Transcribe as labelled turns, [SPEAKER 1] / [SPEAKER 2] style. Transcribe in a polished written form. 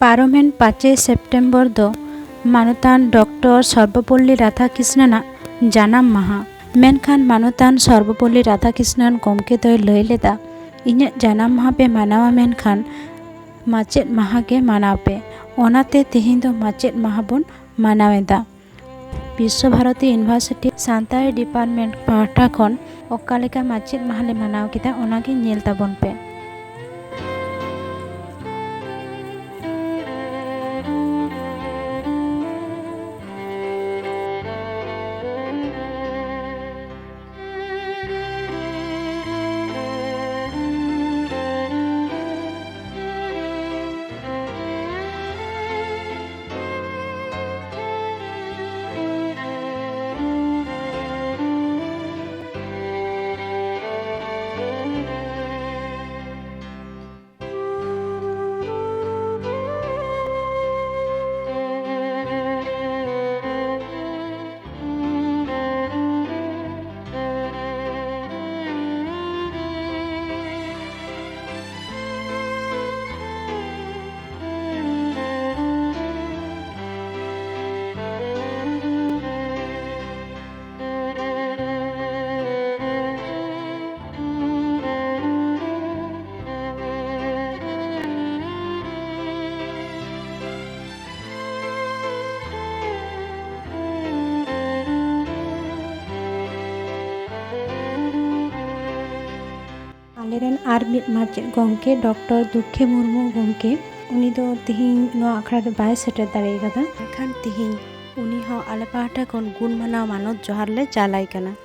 [SPEAKER 1] पारोमेन 5 September दो मानतान doctor Sarvepalli Radhakrishnan जानाम माहा। मेनखान मानतान सर्वपल्ली राधाकृष्णन गमके दोय लई लेदा इᱧᱟᱹᱜ जानाम माहा पे मानावा मेनखान माचेद माहा के मानावे ओनाते तेहेᱧ दो माचेद माहा बोन मानावेदा। विश्व भारती यूनिवर्सिटी सानताली डिपार्टमेंट पाहटा खन ओका लेका माचेद माहा ले मानाव केदा ओनागे ñेल ताबोन पे। आलेरेन आर मिद माचेद गमके डॉक्टर दुखे मुर्मू गमके उनी दो तिहिन नो आखड़ा रे बाय सेटर दाड़े कदा एखान तिहिन उनी हो आले पाहटा खन गुण मानाव मानत जोहार ले चालाई कना।